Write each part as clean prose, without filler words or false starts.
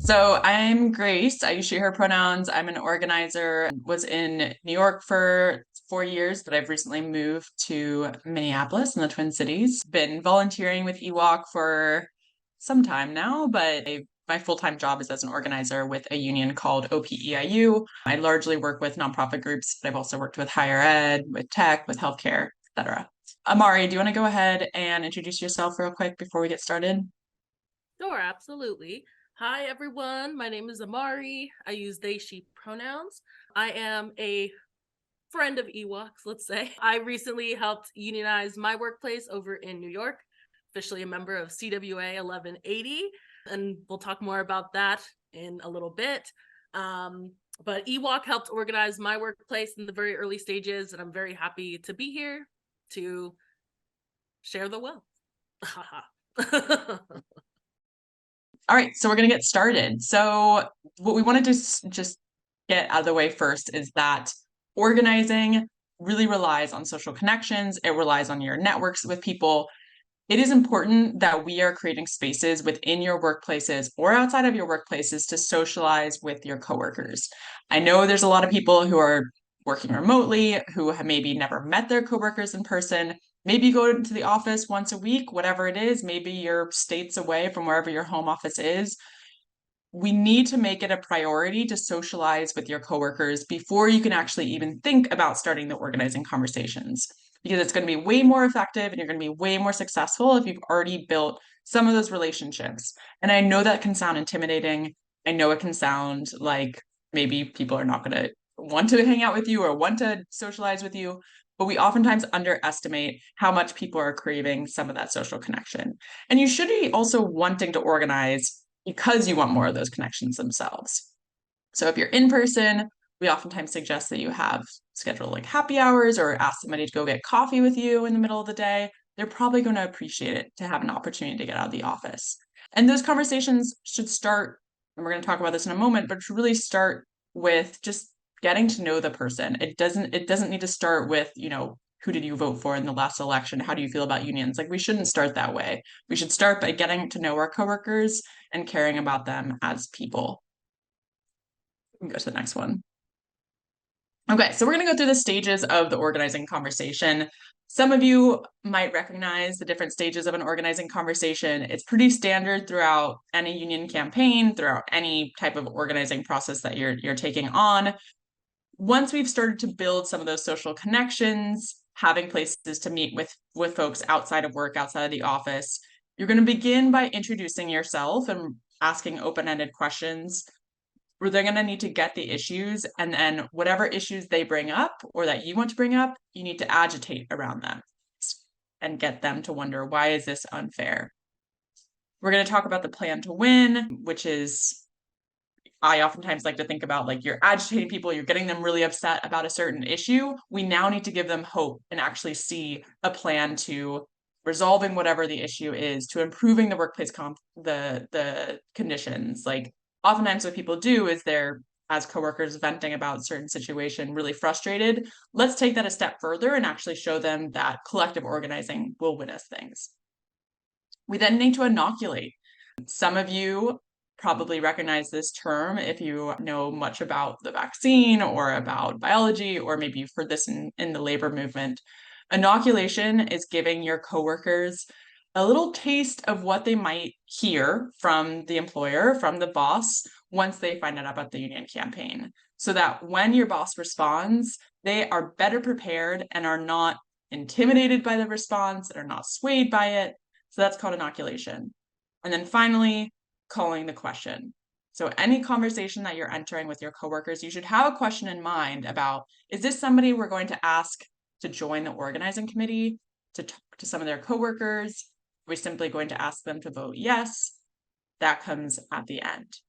So I'm Grace. I use she, her pronouns. I'm an organizer. Was in New York for 4 years, but I've recently moved to Minneapolis in the Twin Cities. Been volunteering with EWalk for some time now, but my full-time job is as an organizer with a union called OPEIU. I largely work with nonprofit groups, but I've also worked with higher ed, with tech, with healthcare, etc. Amari, do you want to go ahead and introduce yourself real quick before we get started? Sure, absolutely. Hi, everyone. My name is Amari. I use they, she pronouns. I am a friend of Ewoks, let's say. I recently helped unionize my workplace over in New York, officially a member of CWA 1180, and we'll talk more about that in a little bit. But Ewok helped organize my workplace in the very early stages, and I'm very happy to be here to share the wealth. All right, so we're going to get started. So, what we wanted to just get out of the way first is that organizing really relies on social connections, it relies on your networks with people. It is important that we are creating spaces within your workplaces or outside of your workplaces to socialize with your coworkers. I know there's a lot of people who are working remotely who have maybe never met their coworkers in person. Maybe you go into the office once a week, whatever it is. Maybe you're states away from wherever your home office is. We need to make it a priority to socialize with your coworkers before you can actually even think about starting the organizing conversations, because it's going to be way more effective and you're going to be way more successful if you've already built some of those relationships. And I know that can sound intimidating. I know it can sound like maybe people are not going to want to hang out with you or want to socialize with you, but we oftentimes underestimate how much people are craving some of that social connection. And you should be also wanting to organize because you want more of those connections themselves. So if you're in person, we oftentimes suggest that you have scheduled like happy hours or ask somebody to go get coffee with you in the middle of the day. They're probably going to appreciate it to have an opportunity to get out of the office. And those conversations should start, and we're going to talk about this in a moment, but should really start with just getting to know the person. It doesn't need to start with, who did you vote for in the last election? How do you feel about unions? Like we shouldn't start that way. We should start by getting to know our coworkers and caring about them as people. We can go to the next one. Okay, so we're going to go through the stages of the organizing conversation. Some of you might recognize the different stages of an organizing conversation. It's pretty standard throughout any union campaign, throughout any type of organizing process that you're taking on. Once we've started to build some of those social connections, having places to meet with folks outside of work, outside of the office, you're going to begin by introducing yourself and asking open-ended questions where they're going to need to get the issues, and then whatever issues they bring up or that you want to bring up, you need to agitate around them and get them to wonder, why is this unfair? We're going to talk about the plan to win, which is, I oftentimes like to think about, like, you're agitating people, you're getting them really upset about a certain issue. We now need to give them hope and actually see a plan to resolving whatever the issue is, to improving the workplace the conditions. Like oftentimes what people do is they're, as coworkers, venting about certain situation, really frustrated. Let's take that a step further and actually show them that collective organizing will win us things. We then need to inoculate. Some of you probably recognize this term if you know much about the vaccine or about biology, or maybe you've heard this in the labor movement. Inoculation is giving your coworkers a little taste of what they might hear from the employer, from the boss, once they find out about the union campaign. So that when your boss responds, they are better prepared and are not intimidated by the response and are not swayed by it. So that's called inoculation. And then finally, calling the question. So any conversation that you're entering with your coworkers, you should have a question in mind about, is this somebody we're going to ask to join the organizing committee, to talk to some of their coworkers? We're simply going to ask them to vote yes. That comes at the end.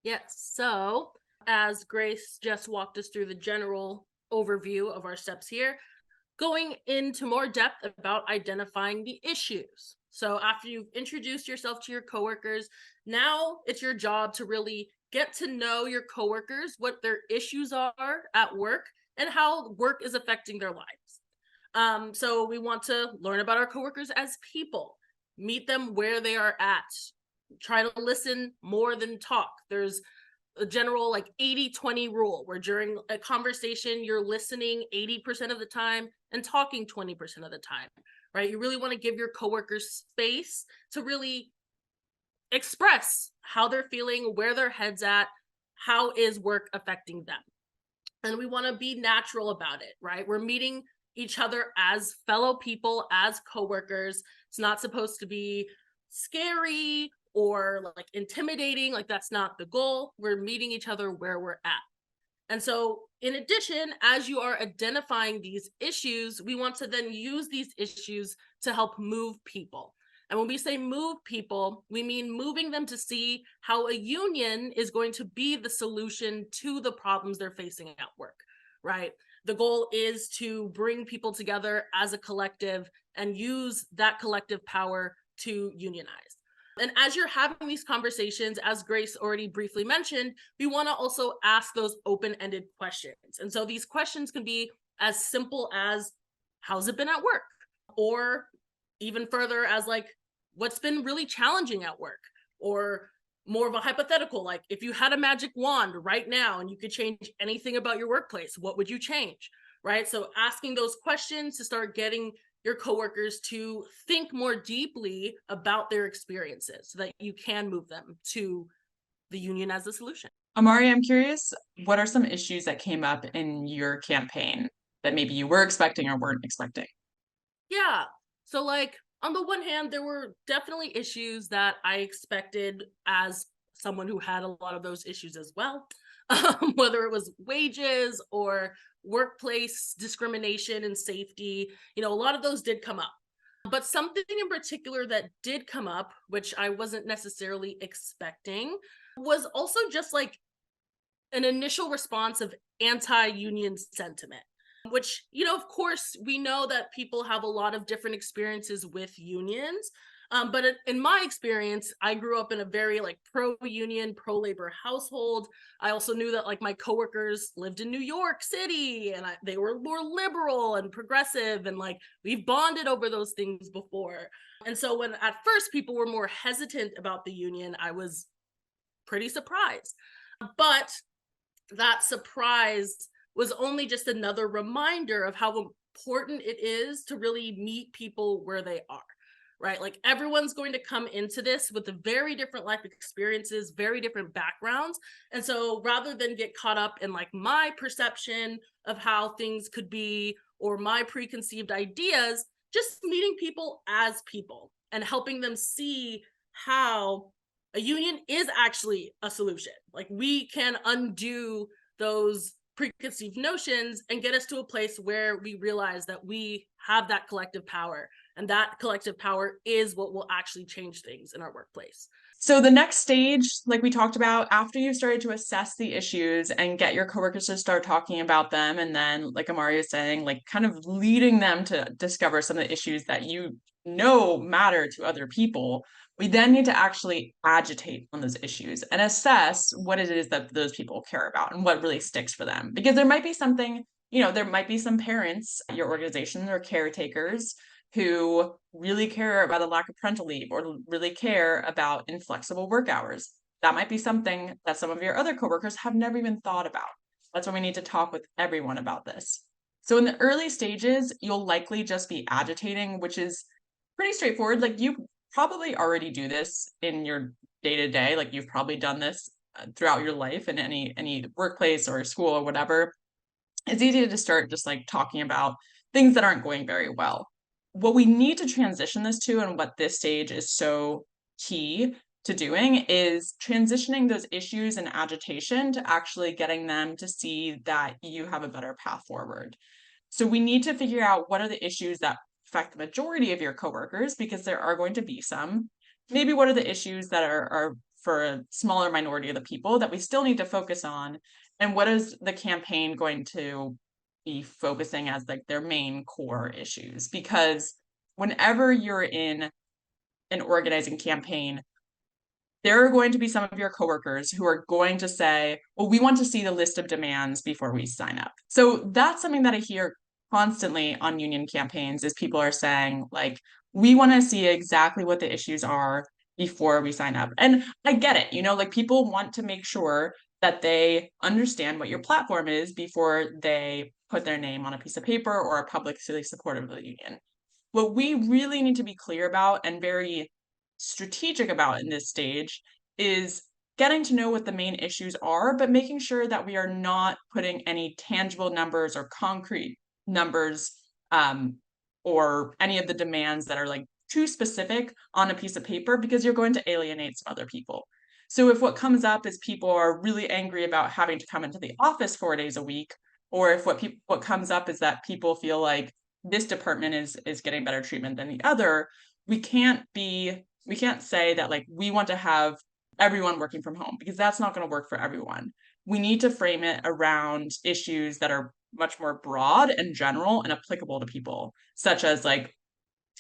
Yes. So, as Grace just walked us through the general overview of our steps here, going into more depth about identifying the issues. So, after you've introduced yourself to your coworkers, now it's your job to really get to know your coworkers, what their issues are at work, and how work is affecting their lives. So, we want to learn about our coworkers as people, meet them where they are at, try to listen more than talk. There's a general like 80-20 rule where during a conversation you're listening 80% of the time and talking 20% of the time, right? You really want to give your coworkers space to really express how they're feeling, where their head's at, how is work affecting them. And we want to be natural about it, right? We're meeting each other as fellow people, as coworkers. It's not supposed to be scary or like intimidating. Like, that's not the goal. We're meeting each other where we're at. And so, in addition, as you are identifying these issues, we want to then use these issues to help move people. And when we say move people, we mean moving them to see how a union is going to be the solution to the problems they're facing at work, right? The goal is to bring people together as a collective and use that collective power to unionize. And as you're having these conversations, as Grace already briefly mentioned, we want to also ask those open-ended questions. And so these questions can be as simple as, how's it been at work? Or even further as like, what's been really challenging at work? Or more of a hypothetical, like if you had a magic wand right now and you could change anything about your workplace, what would you change? Right? So asking those questions to start getting your coworkers to think more deeply about their experiences so that you can move them to the union as a solution. Amari, I'm curious, what are some issues that came up in your campaign that maybe you were expecting or weren't expecting? Yeah. So, like, on the one hand, there were definitely issues that I expected as someone who had a lot of those issues as well, whether it was wages or workplace discrimination and safety. A lot of those did come up. But something in particular that did come up, which I wasn't necessarily expecting, was also just like an initial response of anti-union sentiment, which, of course, we know that people have a lot of different experiences with unions. But in my experience, I grew up in a very like pro-union, pro-labor household. I also knew that like my coworkers lived in New York City and they were more liberal and progressive, and like we've bonded over those things before. And so when at first people were more hesitant about the union, I was pretty surprised. But that surprise was only just another reminder of how important it is to really meet people where they are, right? Like, everyone's going to come into this with a very different life experiences, very different backgrounds. And so rather than get caught up in like my perception of how things could be or my preconceived ideas, just meeting people as people and helping them see how a union is actually a solution. Like, we can undo those preconceived notions and get us to a place where we realize that we have that collective power, and that collective power is what will actually change things in our workplace. So the next stage, like we talked about, after you've started to assess the issues and get your coworkers to start talking about them, and then, like Amari is saying, like kind of leading them to discover some of the issues that you know matter to other people, we then need to actually agitate on those issues and assess what it is that those people care about and what really sticks for them. Because there might be something, there might be some parents at your organization or caretakers who really care about the lack of parental leave or really care about inflexible work hours. That might be something that some of your other coworkers have never even thought about. That's why we need to talk with everyone about this. So in the early stages, you'll likely just be agitating, which is pretty straightforward. Like, you probably already do this in your day-to-day. Like, you've probably done this throughout your life in any workplace or school or whatever. It's easy to start just like talking about things that aren't going very well. What we need to transition this to, and what this stage is so key to doing, is transitioning those issues and agitation to actually getting them to see that you have a better path forward. So we need to figure out what are the issues that affect the majority of your coworkers, because there are going to be some. Maybe what are the issues that are for a smaller minority of the people that we still need to focus on, and what is the campaign going to be focusing as like their main core issues? Because whenever you're in an organizing campaign, there are going to be some of your coworkers who are going to say, well, we want to see the list of demands before we sign up. So that's something that I hear constantly on union campaigns, is people are saying, like, we want to see exactly what the issues are before we sign up. And I get it, like people want to make sure that they understand what your platform is before they put their name on a piece of paper or are publicly supportive of the union. What we really need to be clear about and very strategic about in this stage is getting to know what the main issues are, but making sure that we are not putting any tangible numbers or concrete numbers um, or any of the demands that are like too specific on a piece of paper, because you're going to alienate some other people. So if what comes up is people are really angry about having to come into the office 4 days a week, or if what comes up is that people feel like this department is getting better treatment than the other, we can't say that like we want to have everyone working from home, because that's not going to work for everyone. We need to frame it around issues that are much more broad and general and applicable to people, such as like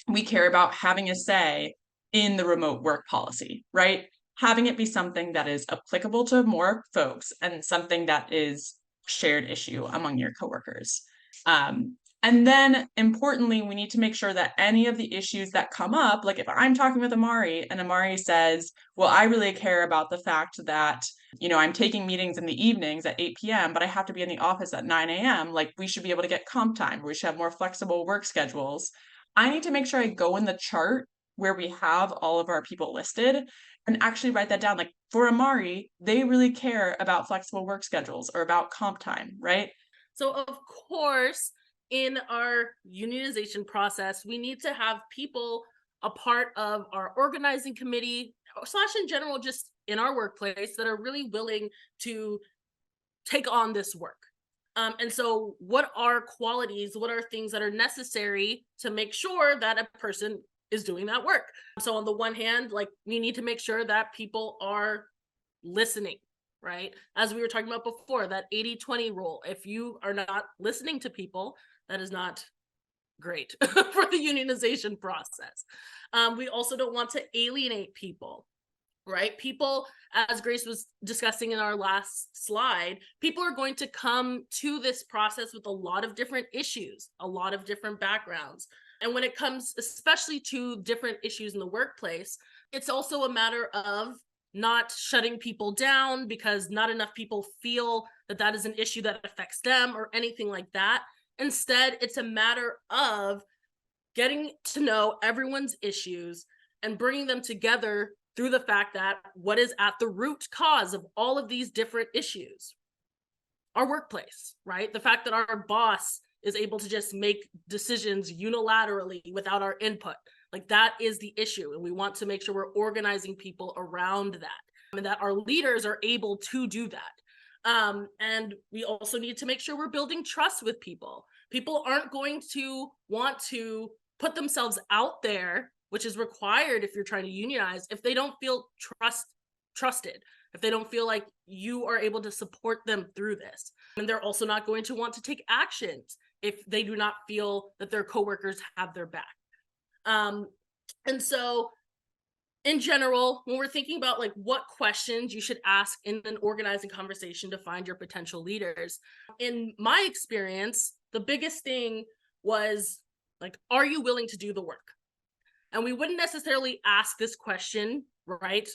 we care about having a say in the remote work policy, right? Having it be something that is applicable to more folks and something that is shared issue among your coworkers. And then importantly, we need to make sure that any of the issues that come up, like if I'm talking with Amari and Amari says, well, I really care about the fact that, I'm taking meetings in the evenings at 8 p.m., but I have to be in the office at 9 a.m., like we should be able to get comp time, we should have more flexible work schedules. I need to make sure I go in the chart where we have all of our people listed and actually write that down. Like for Amari, they really care about flexible work schedules or about comp time, right? So of course, in our unionization process, we need to have people a part of our organizing committee / in general, just in our workplace, that are really willing to take on this work. And so what are qualities, what are things that are necessary to make sure that a person is doing that work? So on the one hand, like we need to make sure that people are listening, right? As we were talking about before, that 80-20 rule. If you are not listening to people, that is not great for the unionization process. We also don't want to alienate people, right? People, as Grace was discussing in our last slide, people are going to come to this process with a lot of different issues, a lot of different backgrounds. And when it comes especially to different issues in the workplace, it's also a matter of not shutting people down because not enough people feel that that is an issue that affects them or anything like that. Instead, it's a matter of getting to know everyone's issues and bringing them together through the fact that what is at the root cause of all of these different issues? Our workplace, right? The fact that our boss is able to just make decisions unilaterally without our input. Like that is the issue. And we want to make sure we're organizing people around that and that our leaders are able to do that. And we also need to make sure we're building trust with people. People aren't going to want to put themselves out there, which is required if you're trying to unionize, if they don't feel trusted, if they don't feel like you are able to support them through this. And they're also not going to want to take actions if they do not feel that their coworkers have their back. And so in general, when we're thinking about like what questions you should ask in an organizing conversation to find your potential leaders, in my experience, the biggest thing was like, are you willing to do the work? And we wouldn't necessarily ask this question right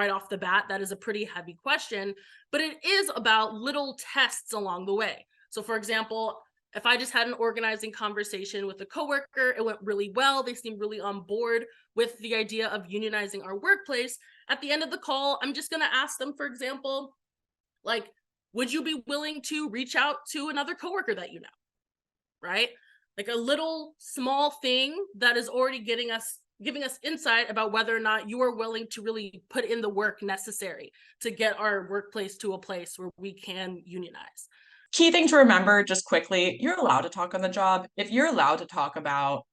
off the bat. That is a pretty heavy question, but it is about little tests along the way. So for example, if I just had an organizing conversation with a coworker, it went really well, they seemed really on board with the idea of unionizing our workplace. At the end of the call, I'm just going to ask them, for example, like, would you be willing to reach out to another coworker that you know, right? Like a little small thing that is already giving us insight about whether or not you are willing to really put in the work necessary to get our workplace to a place where we can unionize. Key thing to remember, just quickly, you're allowed to talk on the job. If you're allowed to talk about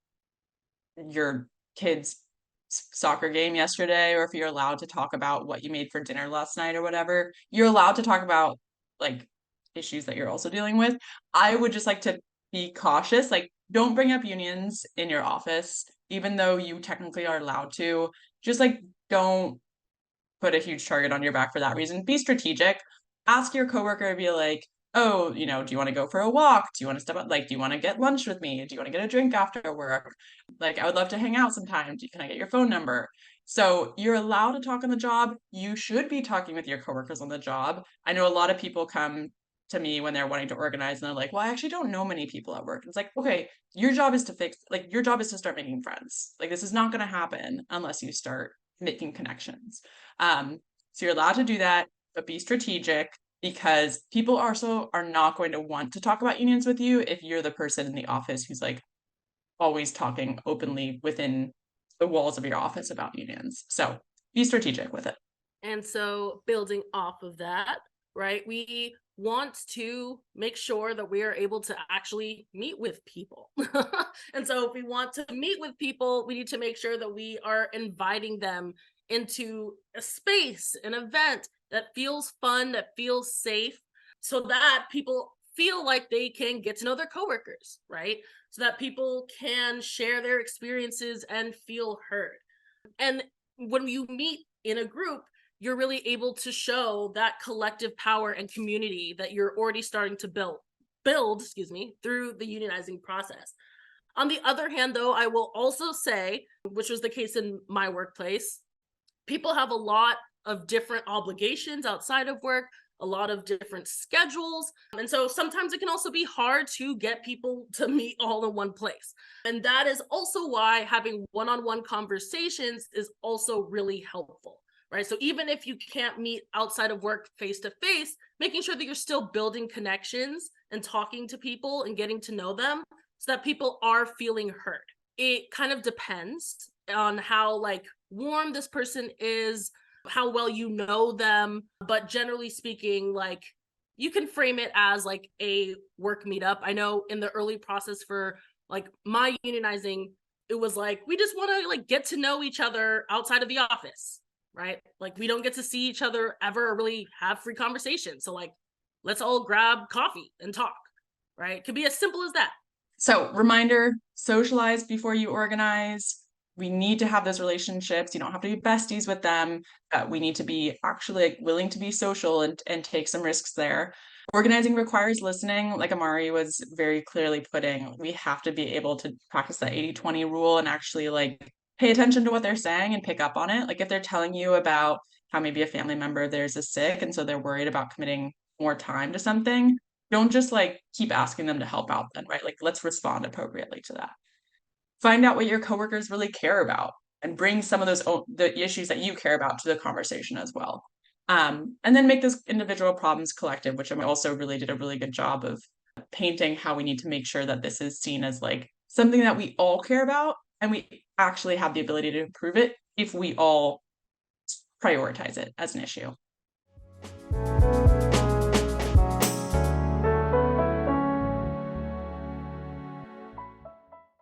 your kid's soccer game yesterday, or if you're allowed to talk about what you made for dinner last night or whatever, you're allowed to talk about like issues that you're also dealing with. I would just like to be cautious. Like, don't bring up unions in your office, even though you technically are allowed to. Just like, don't put a huge target on your back for that reason. Be strategic. Ask your coworker to be like, oh, do you want to go for a walk? Do you want to step up? Like, do you want to get lunch with me? Do you want to get a drink after work? Like, I would love to hang out sometime. Can I get your phone number? So you're allowed to talk on the job. You should be talking with your coworkers on the job. I know a lot of people come to me when they're wanting to organize and they're like, well, I actually don't know many people at work. It's like, okay, your job is to your job is to start making friends. Like, this is not going to happen unless you start making connections. So you're allowed to do that, but be strategic, because people also are not going to want to talk about unions with you if you're the person in the office who's like always talking openly within the walls of your office about unions. So be strategic with it. And so, building off of that, right, we want to make sure that we are able to actually meet with people. And so, if we want to meet with people, we need to make sure that we are inviting them into a space, an event that feels fun, that feels safe, so that people feel like they can get to know their coworkers, right? So that people can share their experiences and feel heard. And when you meet in a group, you're really able to show that collective power and community that you're already starting to build, excuse me, through the unionizing process. On the other hand, though, I will also say, which was the case in my workplace, people have a lot of different obligations outside of work, a lot of different schedules. And so sometimes it can also be hard to get people to meet all in one place. And that is also why having one on one conversations is also really helpful, right? So even if you can't meet outside of work face to face, making sure that you're still building connections and talking to people and getting to know them so that people are feeling heard. It kind of depends on how like warm this person is, how well you know them, but generally speaking, like you can frame it as like a work meetup. I know in the early process for like my unionizing, it was like we just want to like get to know each other outside of the office, right? Like we don't get to see each other ever or really have free conversations. So like let's all grab coffee and talk, right? It could be as simple as that. So reminder, socialize before you organize. We need to have those relationships. You don't have to be besties with them, but we need to be actually like willing to be social and take some risks there. Organizing requires listening, like Amari was very clearly putting. We have to be able to practice that 80-20 rule and actually like pay attention to what they're saying and pick up on it. Like if they're telling you about how maybe a family member of theirs is sick and so they're worried about committing more time to something, don't just like keep asking them to help out then, right? Like let's respond appropriately to that. Find out what your coworkers really care about and bring some of the issues that you care about to the conversation as well. And then make those individual problems collective, which I also really did a really good job of painting how we need to make sure that this is seen as like something that we all care about and we actually have the ability to improve it if we all prioritize it as an issue.